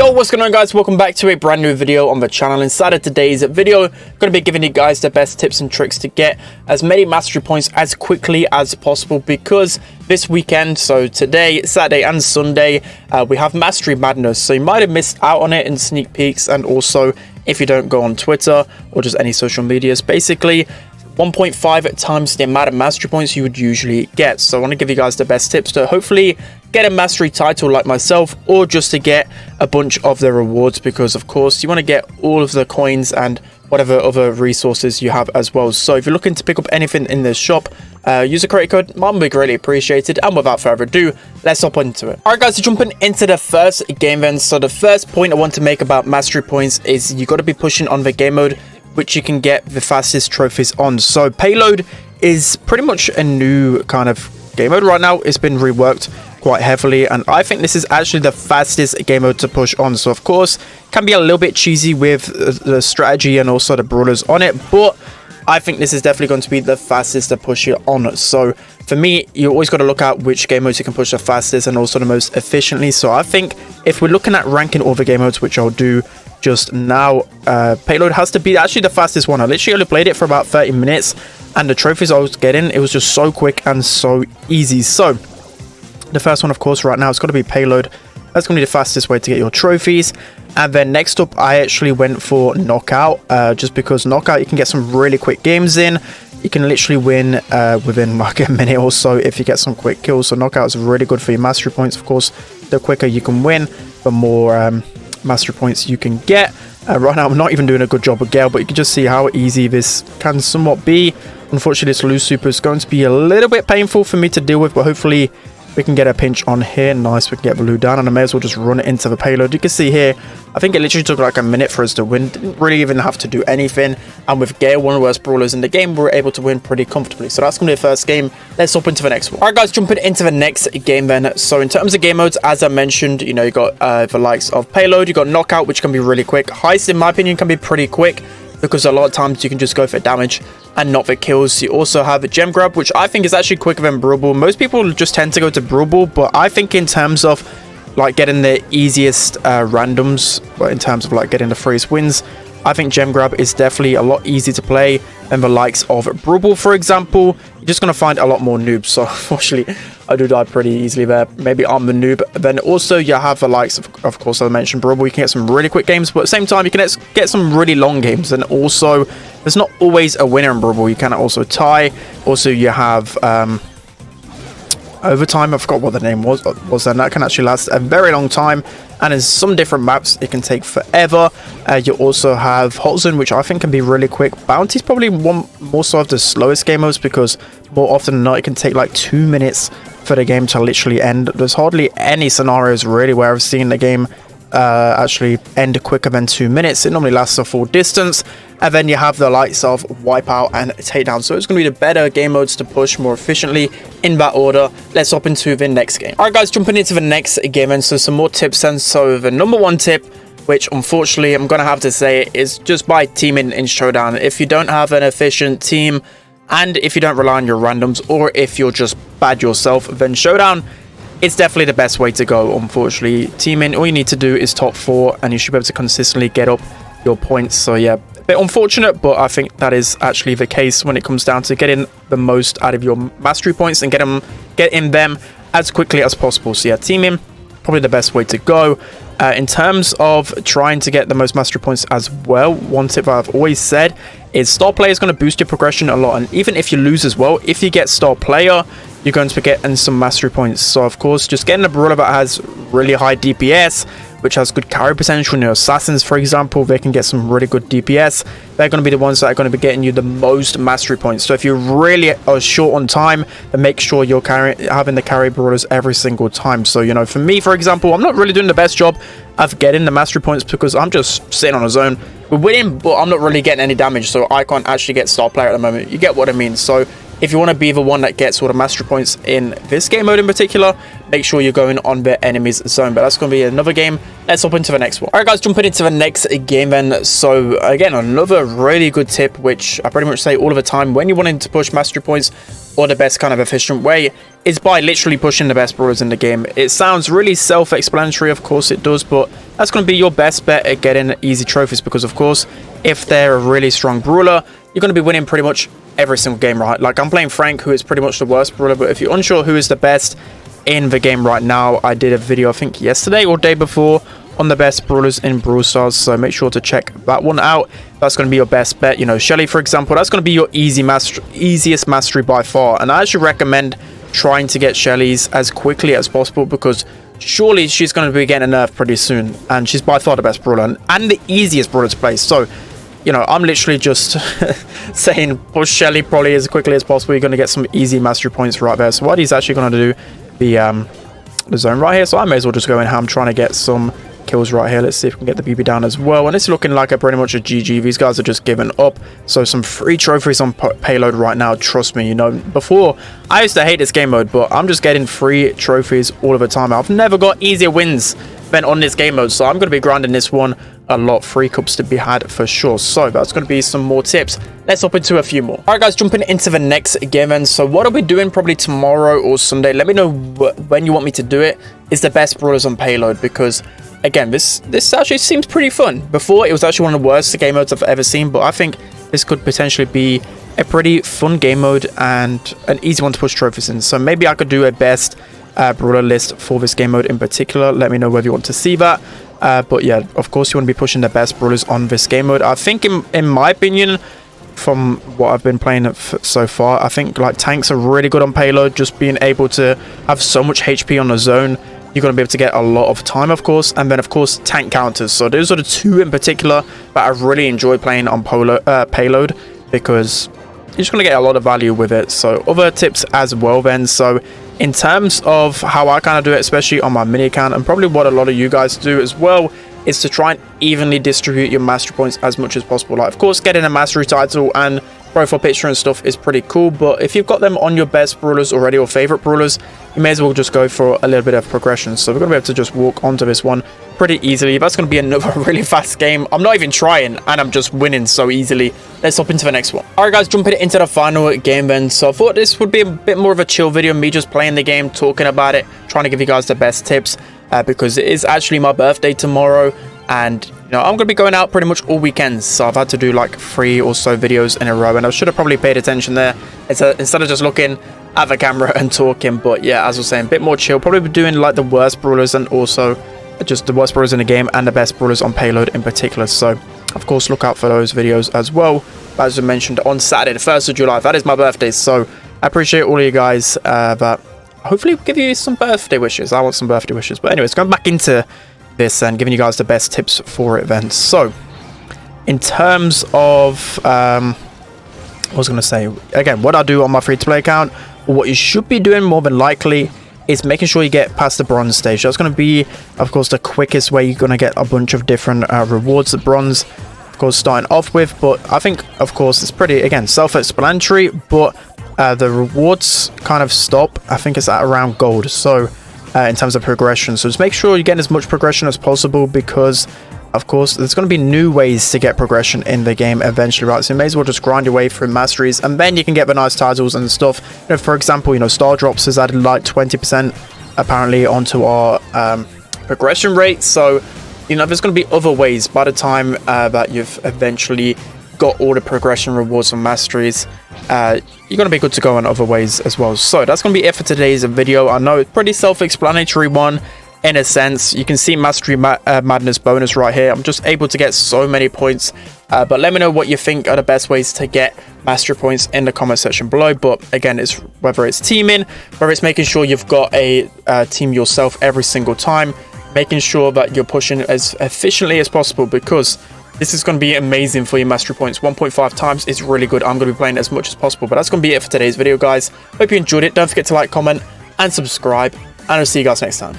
Yo, what's going on, guys? Welcome back to a brand new video on the channel. Inside of today's video, I'm going to be giving you guys the best tips and tricks to get as many mastery points as quickly as possible, because this weekend, so today, Saturday and Sunday, we have Mastery Madness. So you might have missed out on it in sneak peeks, and also if you don't go on Twitter or just any social medias, basically 1.5 times the amount of mastery points you would usually get. So I want to give you guys the best tips to hopefully get a mastery title like myself, or just to get a bunch of the rewards, because of course you want to get all of the coins and whatever other resources you have as well. So if you're looking to pick up anything in this shop, use a creator code, mine will be greatly appreciated. And without further ado, let's hop into it. Alright guys, so jumping into the first game then. So the first point I want to make about mastery points is you got to be pushing on the game mode which you can get the fastest trophies on. So payload is pretty much a new kind of game mode right now. It's been reworked quite heavily, and I think this is actually the fastest game mode to push on. So of course can be a little bit cheesy with the strategy and also the brawlers on it, but I think this is definitely going to be the fastest to push it on. So for me, you always got to look at which game modes you can push the fastest and also the most efficiently. So I think if we're looking at ranking all the game modes, which I'll do just now, payload has to be actually the fastest one. I literally only played it for about 30 minutes, and the trophies I was getting, it was just so quick and so easy. So the first one, of course, right now, it's got to be payload. That's going to be the fastest way to get your trophies. And then next up, I actually went for knockout, just because knockout, you can get some really quick games in. You can literally win within like a minute or so if you get some quick kills. So knockout is really good for your mastery points. Of course, the quicker you can win, the more mastery points you can get. Right now I'm not even doing a good job with Gale, but you can just see how easy this can somewhat be. Unfortunately, this loose super is going to be a little bit painful for me to deal with, but hopefully we can get a pinch on here. Nice, we can get blue down, and I may as well just run it into the payload. You can see here, I think it literally took like a minute for us to win. Didn't really even have to do anything, and with Gale, one of the worst brawlers in the game, we were able to win pretty comfortably. So that's going to be the first game. Let's hop into the next one. Alright guys, jumping into the next game then. So in terms of game modes, as I mentioned, you know, you got the likes of payload, you got knockout, which can be really quick. Heist, in my opinion, can be pretty quick, because a lot of times you can just go for damage and not for kills. You also have a gem grab, which I think is actually quicker than Brawl. Most people just tend to go to Brawl, but I think in terms of like getting the easiest randoms, but in terms of like getting the freest wins, I think gem grab is definitely a lot easier to play than the likes of Brawl, for example. You're just going to find a lot more noobs. So unfortunately, I do die pretty easily there. Maybe I'm the noob. Then also you have the likes of course, I mentioned Brawl. You can get some really quick games, but at the same time, you can get some really long games. And also, there's not always a winner in Brawl. You can also tie. Also, you have overtime. I forgot what the name was then. That can actually last a very long time, and in some different maps it can take forever. You also have hot zone, which I think can be really quick. Bounty's probably one more so of the slowest game modes, because more often than not it can take like 2 minutes for the game to literally end. There's hardly any scenarios really where I've seen the game actually end quicker than 2 minutes. It normally lasts a full distance. And then you have the likes of wipeout and takedown. So it's going to be the better game modes to push more efficiently in that order. Let's hop into the next game. Alright guys, jumping into the next game, and so some more tips. And so the number one tip, which unfortunately I'm going to have to say, is just by teaming in Showdown. If you don't have an efficient team, and if you don't rely on your randoms, or if you're just bad yourself, then Showdown, it's definitely the best way to go. Unfortunately, teaming, all you need to do is top 4, and you should be able to consistently get up your points. So yeah, a bit unfortunate, but I think that is actually the case when it comes down to getting the most out of your mastery points and getting them as quickly as possible. So yeah, teaming, probably the best way to go. In terms of trying to get the most mastery points as well, one tip I've always said is star player is going to boost your progression a lot. And even if you lose as well, if you get star player, you're going to be getting some mastery points. So of course, just getting a brawler that has really high DPS, which has good carry potential. You know, assassins, for example, they can get some really good DPS. They're going to be the ones that are going to be getting you the most mastery points. So if you really are short on time, then make sure you're having the carry brawlers every single time. So, you know, for me, for example, I'm not really doing the best job of getting the mastery points, because I'm just sitting on a zone. We're winning, but I'm not really getting any damage, so I can't actually get star player at the moment. You get what I mean? So if you want to be the one that gets all the mastery points in this game mode in particular, make sure you're going on the enemy's zone. But that's going to be another game. Let's hop into the next one. All right, guys, jumping into the next game then. So again, another really good tip, which I pretty much say all of the time when you're wanting to push mastery points, or the best kind of efficient way is by literally pushing the best brawlers in the game. It sounds really self-explanatory, of course it does, but that's going to be your best bet at getting easy trophies, because of course, if they're a really strong brawler, you're going to be winning pretty much every single game, right? Like, I'm playing Frank, who is pretty much the worst brawler, but if you're unsure who is the best in the game right now, I did a video, I think yesterday or day before, on the best brawlers in Brawl Stars, so make sure to check that one out. That's going to be your best bet. You know, Shelly, for example, that's going to be your easiest mastery by far, and I actually recommend trying to get Shelly's as quickly as possible, because surely she's going to be getting a nerf pretty soon, and she's by far the best brawler and the easiest brawler to play. So, you know, I'm literally just saying push Shelly probably as quickly as possible. You're going to get some easy mastery points right there. So what he's actually going to do, the zone right here, so I may as well just go in ham trying to get some kills right here. Let's see if we can get the BB down as well, and it's looking like pretty much a GG. These guys are just giving up. So some free trophies on payload right now, trust me. You know, before I used to hate this game mode, but I'm just getting free trophies all of the time. I've never got easier wins than on this game mode, so I'm going to be grinding this one a lot. Free cups to be had for sure. So that's going to be some more tips. Let's hop into a few more. All right, guys, jumping into the next game. And so what I'll be doing probably tomorrow or Sunday, let me know when you want me to do it, is the best brawlers on payload, because again, this actually seems pretty fun. Before, it was actually one of the worst game modes I've ever seen, but I think this could potentially be a pretty fun game mode and an easy one to push trophies in. So maybe I could do a best brawler list for this game mode in particular. Let me know whether you want to see that. But yeah, of course, you want to be pushing the best brawlers on this game mode. I think, in my opinion, from what I've been playing so far, I think like tanks are really good on payload. Just being able to have so much HP on the zone, you're going to be able to get a lot of time, of course, and then of course tank counters. So those are the two in particular that I really enjoy playing on payload, because you're just going to get a lot of value with it. So other tips as well then. So in terms of how I kind of do it, especially on my mini account, and probably what a lot of you guys do as well, is to try and evenly distribute your mastery points as much as possible. Like, of course, getting a mastery title and profile picture and stuff is pretty cool, but if you've got them on your best brawlers already, or favorite brawlers, you may as well just go for a little bit of progression. So we're going to be able to just walk onto this one pretty easily. That's going to be another really fast game. I'm not even trying, and I'm just winning so easily. Let's hop into the next one. All right, guys, jumping into the final game then. So I thought this would be a bit more of a chill video, me just playing the game, talking about it, trying to give you guys the best tips, because it is actually my birthday tomorrow, and you know, I'm going to be going out pretty much all weekends, so I've had to do like 3 or so videos in a row, and I should have probably paid attention there instead of just looking at the camera and talking. But yeah, as I was saying, a bit more chill, probably be doing like the worst brawlers, and also just the worst brawlers in the game and the best brawlers on payload in particular. So of course, look out for those videos as well. As I mentioned, on Saturday the 1st of July, that is my birthday, so I appreciate all of you guys that hopefully give you some birthday wishes. I want some birthday wishes. But anyways, going back into this and giving you guys the best tips for it then. So in terms of I was going to say, again, what I do on my free-to-play account, or what you should be doing more than likely, is making sure you get past the bronze stage. That's going to be, of course, the quickest way you're going to get a bunch of different rewards at bronze, of course, starting off with. But I think, of course, it's pretty, again, self-explanatory, but the rewards kind of stop, I think it's at around gold. So in terms of progression, so just make sure you're getting as much progression as possible, because of course there's going to be new ways to get progression in the game eventually, right? So you may as well just grind your way through masteries, and then you can get the nice titles and stuff. You know, for example, you know, Star Drops has added like 20% apparently onto our progression rate. So you know, there's going to be other ways by the time that you've eventually got all the progression rewards and masteries. You're going to be good to go on other ways as well. So that's going to be it for today's video. I know it's pretty self-explanatory one in a sense. You can see Mastery Madness bonus right here. I'm just able to get so many points, but let me know what you think are the best ways to get mastery points in the comment section below. But again, it's whether it's teaming, whether it's making sure you've got a team yourself every single time, making sure that you're pushing as efficiently as possible, because this is going to be amazing for your mastery points. 1.5 times is really good. I'm going to be playing as much as possible. But that's going to be it for today's video, guys. Hope you enjoyed it. Don't forget to like, comment, and subscribe. And I'll see you guys next time.